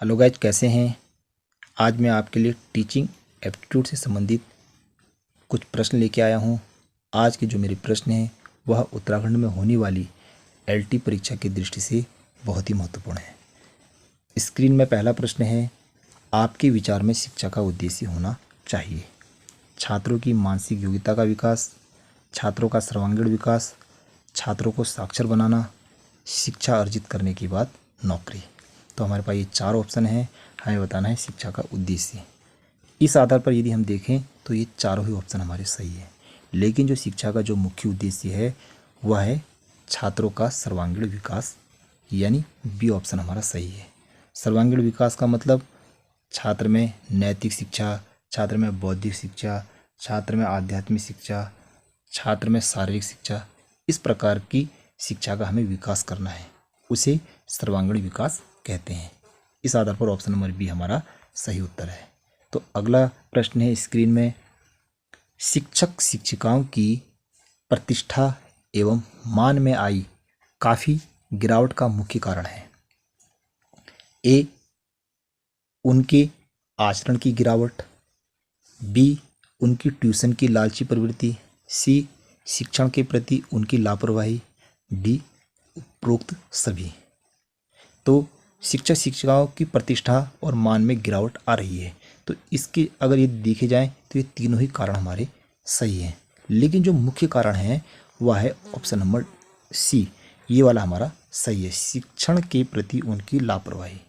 Hello guys, कैसे हैं। आज मैं आपके लिए टीचिंग एप्टीट्यूड से संबंधित कुछ प्रश्न लेके आया हूं। आज के जो मेरे प्रश्न हैं वह उत्तराखंड में होने वाली एलटी परीक्षा की दृष्टि से बहुत ही महत्वपूर्ण है। स्क्रीन में पहला प्रश्न है, आपके विचार में शिक्षा का उद्देश्य होना चाहिए। छात्रों की मानसिक योग्यता का विकास, छात्रों का सर्वांगीण विकास, छात्रों को साक्षर बनाना, शिक्षा अर्जित करने के बाद नौकरी। तो हमारे पास ये चार ऑप्शन हैं, हमें बताना है शिक्षा का उद्देश्य। इस आधार पर यदि हम देखें तो ये चारों ही ऑप्शन हमारे सही है, लेकिन जो शिक्षा का जो मुख्य उद्देश्य है वह है छात्रों का सर्वांगीण विकास, यानी बी ऑप्शन हमारा सही है। सर्वांगीण विकास का मतलब छात्र में नैतिक शिक्षा, छात्र में बौद्धिक शिक्षा, छात्र में आध्यात्मिक शिक्षा, छात्र में शारीरिक शिक्षा, इस प्रकार की शिक्षा का हमें विकास करना है, उसे सर्वांगीण विकास कहते हैं। इस आधार पर ऑप्शन नंबर बी हमारा सही उत्तर है। तो अगला प्रश्न है स्क्रीन में, शिक्षक शिक्षिकाओं की प्रतिष्ठा एवं मान में आई काफ़ी गिरावट का मुख्य कारण है। ए, उनके आचरण की गिरावट, बी, उनकी ट्यूशन की लालची प्रवृत्ति, सी, शिक्षण के प्रति उनकी लापरवाही, डी, उपरोक्त सभी। तो शिक्षक शिक्षिकाओं की प्रतिष्ठा और मान में गिरावट आ रही है, तो इसके अगर ये देखे जाएं तो ये तीनों ही कारण हमारे सही हैं, लेकिन जो मुख्य कारण है वह है ऑप्शन नंबर सी, ये वाला हमारा सही है। शिक्षण के प्रति उनकी लापरवाही,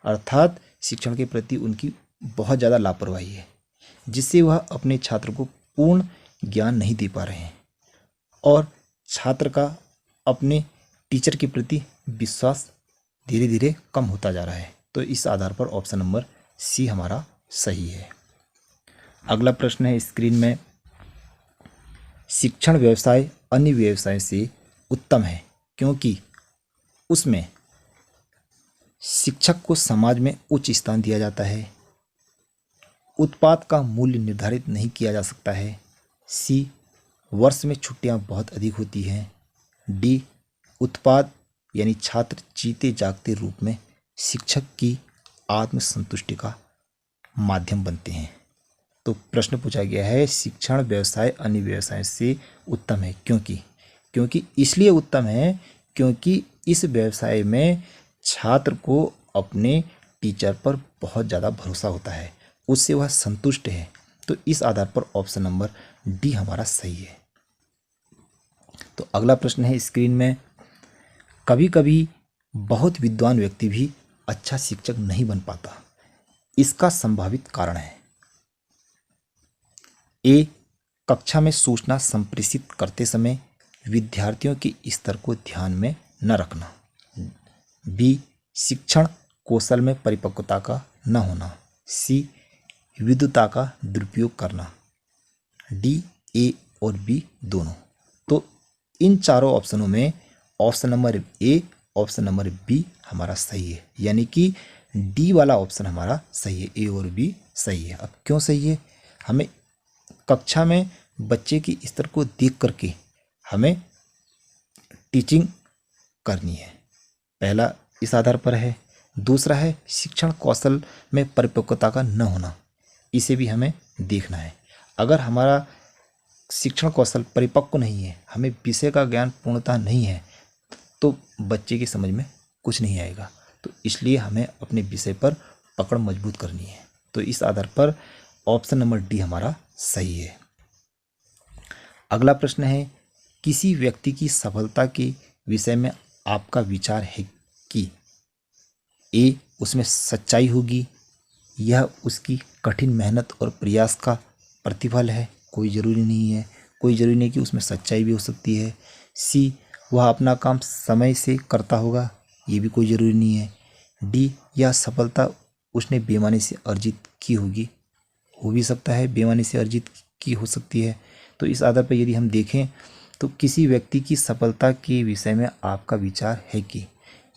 अर्थात शिक्षण के प्रति उनकी बहुत ज़्यादा लापरवाही है, जिससे वह अपने छात्र को पूर्ण ज्ञान नहीं दे पा रहे हैं और छात्र का अपने टीचर के प्रति विश्वास धीरे धीरे कम होता जा रहा है। तो इस आधार पर ऑप्शन नंबर सी हमारा सही है। अगला प्रश्न है स्क्रीन में, शिक्षण व्यवसाय अन्य व्यवसाय से उत्तम है क्योंकि उसमें शिक्षक को समाज में उच्च स्थान दिया जाता है, उत्पाद का मूल्य निर्धारित नहीं किया जा सकता है, सी, वर्ष में छुट्टियां बहुत अधिक होती हैं, डी, उत्पाद यानी छात्र जीते जागते रूप में शिक्षक की आत्मसंतुष्टि का माध्यम बनते हैं। तो प्रश्न पूछा गया है, शिक्षण व्यवसाय अन्य व्यवसाय से उत्तम है क्योंकि इसलिए उत्तम है क्योंकि इस व्यवसाय में छात्र को अपने टीचर पर बहुत ज़्यादा भरोसा होता है, उससे वह संतुष्ट है। तो इस आधार पर ऑप्शन नंबर डी हमारा सही है। तो अगला प्रश्न है स्क्रीन में, कभी कभी बहुत विद्वान व्यक्ति भी अच्छा शिक्षक नहीं बन पाता, इसका संभावित कारण है। ए, कक्षा में सूचना संप्रेषित करते समय विद्यार्थियों के स्तर को ध्यान में न रखना, बी, शिक्षण कौशल में परिपक्वता का न होना, सी, विद्युता का दुरुपयोग करना, डी, ए और बी दोनों। तो इन चारों ऑप्शनों में option number A, option number B हमारा सही है, यानी कि डी वाला ऑप्शन हमारा सही है, ए और बी सही है। अब क्यों सही है, हमें कक्षा में बच्चे की स्तर को देख करके हमें टीचिंग करनी है, पहला इस आधार पर है। दूसरा है शिक्षण कौशल में परिपक्वता का न होना, इसे भी हमें देखना है। अगर हमारा शिक्षण कौशल परिपक्व नहीं है, हमें विषय का ज्ञान पूर्णतः नहीं है, तो बच्चे की समझ में कुछ नहीं आएगा। तो इसलिए हमें अपने विषय पर पकड़ मजबूत करनी है। तो इस आधार पर ऑप्शन नंबर डी हमारा सही है। अगला प्रश्न है, किसी व्यक्ति की सफलता के विषय में आपका विचार है कि ए, उसमें सच्चाई होगी, यह उसकी कठिन मेहनत और प्रयास का प्रतिफल है, कोई ज़रूरी नहीं है, कोई ज़रूरी नहीं कि उसमें सच्चाई भी हो सकती है, सी, वह अपना काम समय से करता होगा, ये भी कोई ज़रूरी नहीं है, डी, यह सफलता उसने बेईमानी से अर्जित की होगी, हो भी सकता है बेईमानी से अर्जित की हो सकती है। तो इस आधार पर यदि हम देखें तो किसी व्यक्ति की सफलता के विषय में आपका विचार है कि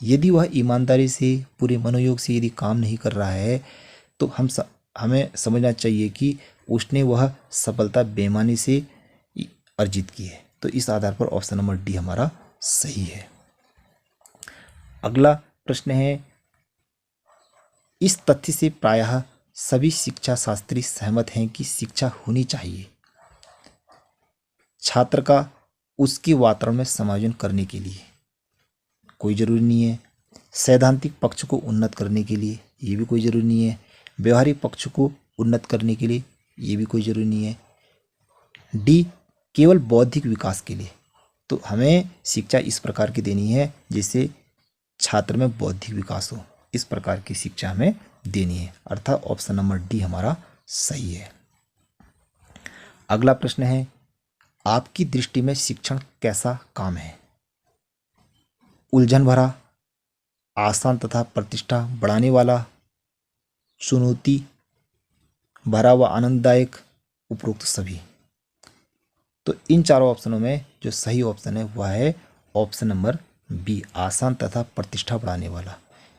यदि वह ईमानदारी से पूरे मनोयोग से यदि काम नहीं कर रहा है तो हमें समझना चाहिए कि उसने वह सफलता बेईमानी से अर्जित की है। तो इस आधार पर ऑप्शन नंबर डी हमारा सही है। अगला प्रश्न है, इस तथ्य से प्रायः सभी शिक्षा शास्त्री सहमत हैं कि शिक्षा होनी चाहिए छात्र का उसके वातावरण में समायोजन करने के लिए, कोई ज़रूरी नहीं है। सैद्धांतिक पक्ष को उन्नत करने के लिए, ये भी कोई ज़रूरी नहीं है। व्यवहारिक पक्ष को उन्नत करने के लिए, ये भी कोई ज़रूरी नहीं है। डी, केवल बौद्धिक विकास के लिए। तो हमें शिक्षा इस प्रकार की देनी है जिससे छात्र में बौद्धिक विकास हो, इस प्रकार की शिक्षा हमें देनी है। अर्थात ऑप्शन नंबर डी हमारा सही है। अगला प्रश्न है, आपकी दृष्टि में शिक्षण कैसा काम है? उलझन भरा, आसान तथा प्रतिष्ठा बढ़ाने वाला, चुनौती भरा व आनंददायक, उपरोक्त सभी। तो इन चारों ऑप्शनों में जो सही ऑप्शन है वह है ऑप्शन नंबर बी, आसान तथा प्रतिष्ठा बढ़ाने वाला।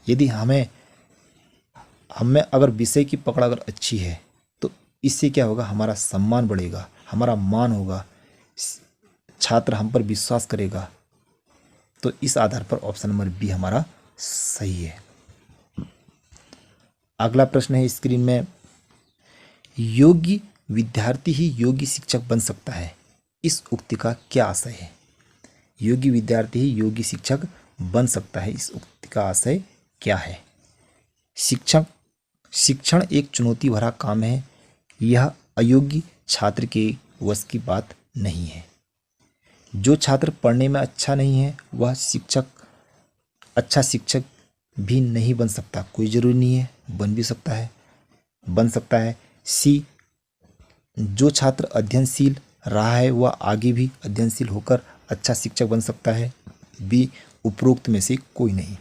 यदि हमें अगर विषय की पकड़ अगर अच्छी है तो इससे क्या होगा, हमारा सम्मान बढ़ेगा, हमारा मान होगा, छात्र हम पर विश्वास करेगा। तो इस आधार पर ऑप्शन नंबर बी हमारा सही है। अगला प्रश्न है स्क्रीन में, योग्य विद्यार्थी ही योग्य शिक्षक बन सकता है, इस उक्ति का क्या आशय है? योग्य विद्यार्थी ही योग्य शिक्षक बन सकता है, इस उक्ति का आशय क्या है? शिक्षण एक चुनौती भरा काम है, यह अयोग्य छात्र के वश की बात नहीं है। जो छात्र पढ़ने में अच्छा नहीं है वह अच्छा शिक्षक भी नहीं बन सकता, कोई ज़रूरी नहीं है, बन सकता है। सी, जो छात्र अध्ययनशील रहा है वह आगे भी अध्ययनशील होकर अच्छा शिक्षक बन सकता है। बी, उपरोक्त में से कोई नहीं।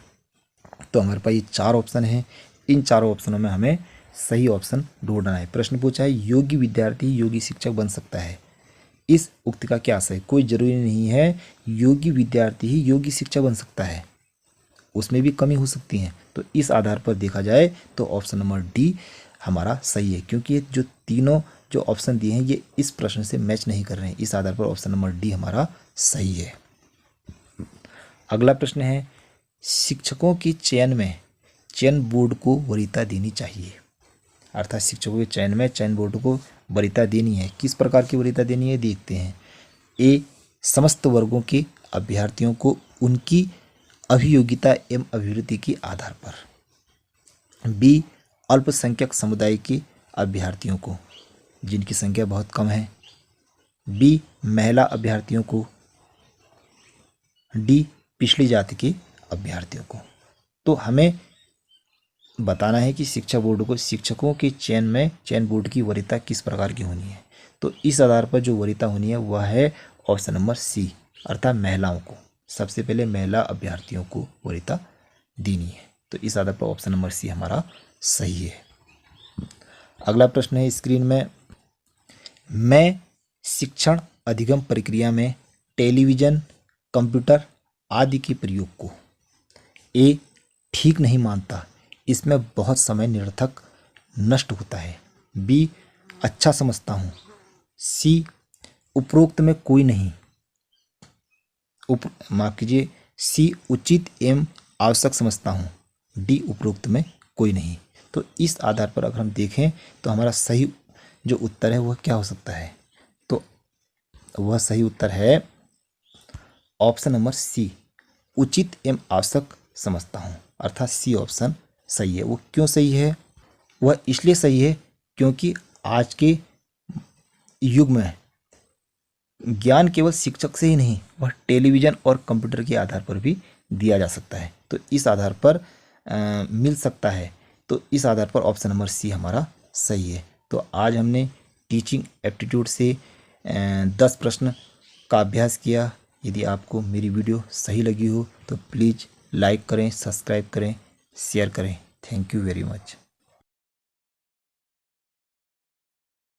तो हमारे पास ये चार ऑप्शन हैं, इन चारों ऑप्शनों में हमें सही ऑप्शन ढूंढना है। प्रश्न पूछा है, योग्य विद्यार्थी योग्य शिक्षक बन सकता है, इस उक्ति का क्या आशय? कोई ज़रूरी नहीं है योग्य विद्यार्थी ही योग्य शिक्षक बन सकता है, उसमें भी कमी हो सकती है। तो इस आधार पर देखा जाए तो ऑप्शन नंबर डी हमारा सही है, क्योंकि ये जो तीनों जो ऑप्शन दिए हैं ये इस प्रश्न से मैच नहीं कर रहे हैं। इस आधार पर ऑप्शन नंबर डी हमारा सही है। अगला प्रश्न है, शिक्षकों के चयन बोर्ड को वरीयता देनी चाहिए। अर्थात शिक्षकों के चयन में चयन बोर्ड को वरीयता देनी है। किस प्रकार की वरीयता देनी है देखते हैं। ए, समस्त वर्गों के अभ्यर्थियों को उनकी अभियोग्यता एवं अभिवृद्धि के आधार पर। बी, अल्पसंख्यक समुदाय के अभ्यर्थियों को जिनकी संख्या बहुत कम है। बी, महिला अभ्यर्थियों को। डी, पिछड़ी जाति के अभ्यर्थियों को। तो हमें बताना है कि शिक्षा बोर्ड को शिक्षकों के चयन बोर्ड की वरीयता किस प्रकार की होनी है। तो इस आधार पर जो वरीयता होनी है वह है ऑप्शन नंबर सी, अर्थात महिलाओं को। सबसे पहले महिला अभ्यर्थियों को वरीयता देनी है। तो इस आधार पर ऑप्शन नंबर सी हमारा सही है। अगला प्रश्न है स्क्रीन में, मैं शिक्षण अधिगम प्रक्रिया में टेलीविज़न, कंप्यूटर आदि के प्रयोग को ए, ठीक नहीं मानता, इसमें बहुत समय निरर्थक नष्ट होता है। बी, अच्छा समझता हूँ। सी, उपरोक्त में कोई नहीं, सी, उचित एवं आवश्यक समझता हूँ। डी, उपरोक्त में कोई नहीं। तो इस आधार पर अगर हम देखें तो हमारा सही जो उत्तर है वह क्या हो सकता है? तो वह सही उत्तर है ऑप्शन नंबर सी, उचित एवं आवश्यक समझता हूँ। अर्थात सी ऑप्शन सही है। वो क्यों सही है? वह इसलिए सही है क्योंकि आज के युग में ज्ञान केवल शिक्षक से ही नहीं, वह टेलीविज़न और कंप्यूटर के आधार पर भी दिया जा सकता है। तो इस आधार पर मिल सकता है। तो इस आधार पर ऑप्शन नंबर सी हमारा सही है। तो आज हमने टीचिंग एप्टीट्यूड से 10 प्रश्न का अभ्यास किया। यदि आपको मेरी वीडियो सही लगी हो तो प्लीज़ लाइक करें, सब्सक्राइब करें, शेयर करें। Thank you very much.